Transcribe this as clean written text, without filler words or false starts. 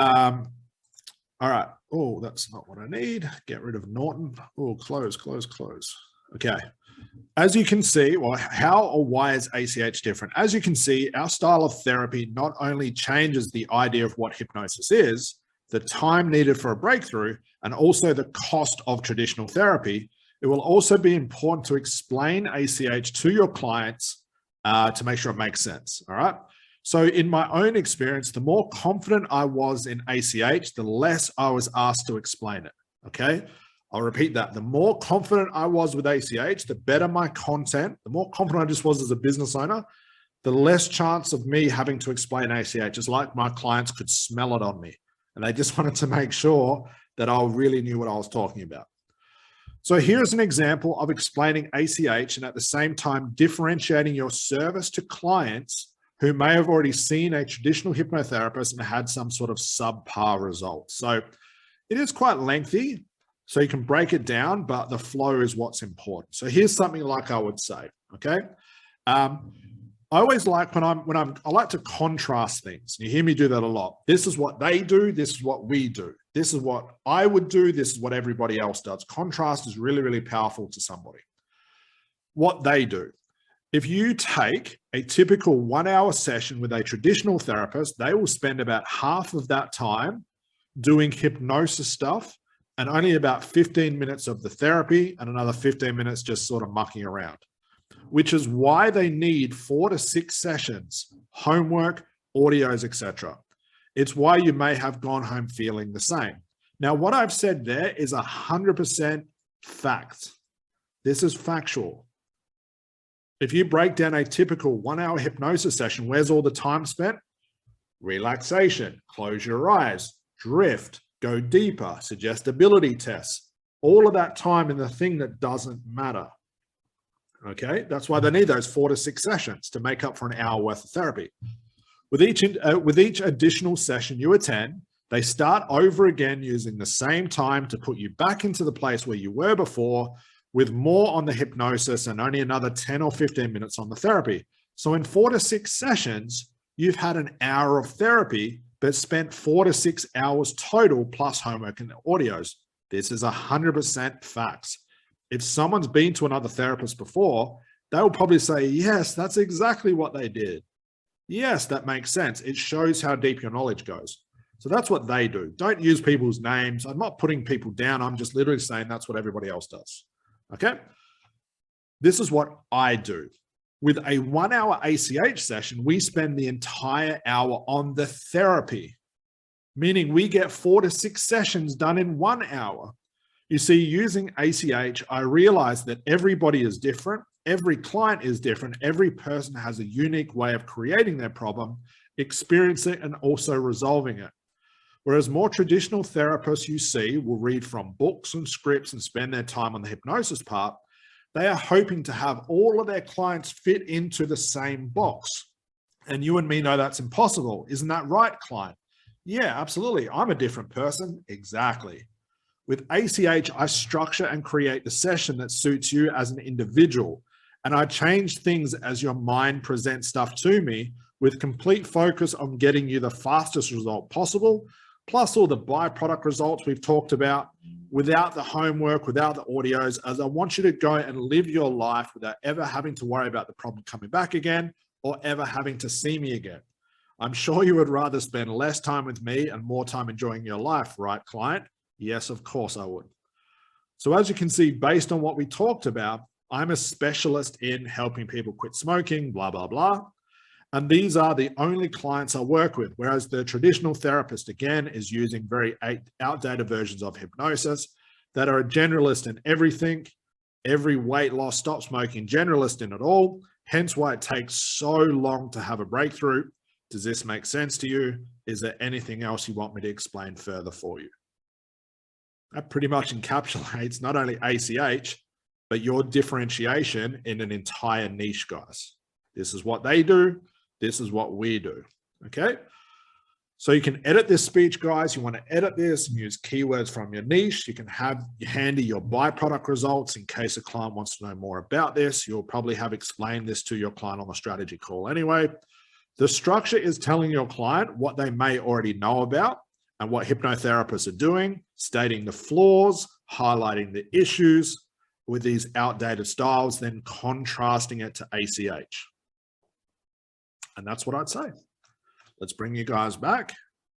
All right. Oh, that's not what I need. Get rid of Norton. Oh, close. Okay. As you can see, well, how or why is ACH different? As you can see, our style of therapy not only changes the idea of what hypnosis is, the time needed for a breakthrough, and also the cost of traditional therapy, it will also be important to explain ACH to your clients to make sure it makes sense. All right. So in my own experience, the more confident I was in ACH, the less I was asked to explain it. Okay. I'll repeat that. The more confident I was with ACH, the better my content, the more confident I just was as a business owner, the less chance of me having to explain ACH. It's like my clients could smell it on me. And they just wanted to make sure that I really knew what I was talking about. So here's an example of explaining ACH and at the same time differentiating your service to clients who may have already seen a traditional hypnotherapist and had some sort of subpar result. So it is quite lengthy, so you can break it down, but the flow is what's important. So here's something like I would say, okay? I always like I like to contrast things. You hear me do that a lot. This is what they do. This is what we do. This is what I would do. This is what everybody else does. Contrast is really, really powerful to somebody. What they do. If you take a typical 1 hour session with a traditional therapist, they will spend about half of that time doing hypnosis stuff and only about 15 minutes of the therapy and another 15 minutes just sort of mucking around, which is why they need 4 to 6 sessions, homework, audios, etc. It's why you may have gone home feeling the same. Now, what I've said there is 100% fact. This is factual. If you break down a typical 1 hour hypnosis session, where's all the time spent? Relaxation, close your eyes, drift, go deeper, suggestibility tests, all of that time in the thing that doesn't matter. Okay, that's why they need those 4 to 6 sessions to make up for an hour worth of therapy. With each additional session you attend, they start over again using the same time to put you back into the place where you were before, with more on the hypnosis and only another 10 or 15 minutes on the therapy. So in 4 to 6 sessions, you've had an hour of therapy, but spent 4 to 6 hours total plus homework and audios. This is 100% facts. If someone's been to another therapist before, they will probably say, yes, that's exactly what they did. Yes, that makes sense. It shows how deep your knowledge goes. So that's what they do. Don't use people's names. I'm not putting people down. I'm just literally saying that's what everybody else does. Okay. This is what I do. With a 1 hour ACH session, we spend the entire hour on the therapy, meaning we get 4 to 6 sessions done in 1 hour. You see, using ACH, I realized that everybody is different. Every client is different. Every person has a unique way of creating their problem, experiencing it, and also resolving it. Whereas more traditional therapists you see will read from books and scripts and spend their time on the hypnosis part, they are hoping to have all of their clients fit into the same box. And you and me know that's impossible. Isn't that right, client? Yeah, absolutely. I'm a different person. Exactly. With ACH, I structure and create the session that suits you as an individual. And I change things as your mind presents stuff to me with complete focus on getting you the fastest result possible, plus all the byproduct results we've talked about, without the homework, without the audios, as I want you to go and live your life without ever having to worry about the problem coming back again or ever having to see me again. I'm sure you would rather spend less time with me and more time enjoying your life, right, client? Yes, of course I would. So as you can see, based on what we talked about, I'm a specialist in helping people quit smoking, blah, blah, blah. And these are the only clients I work with, whereas the traditional therapist, again, is using very outdated versions of hypnosis that are a generalist in everything, every weight loss, stop smoking, generalist in it all, hence why it takes so long to have a breakthrough. Does this make sense to you? Is there anything else you want me to explain further for you? That pretty much encapsulates not only ACH, but your differentiation in an entire niche, guys. This is what they do. This is what we do. Okay. So you can edit this speech, guys. You want to edit this and use keywords from your niche. You can have handy your byproduct results in case a client wants to know more about this. You'll probably have explained this to your client on the strategy call anyway. The structure is telling your client what they may already know about And what hypnotherapists are doing, stating the flaws, highlighting the issues with these outdated styles, then contrasting it to ACH. And that's what I'd say. Let's bring you guys back.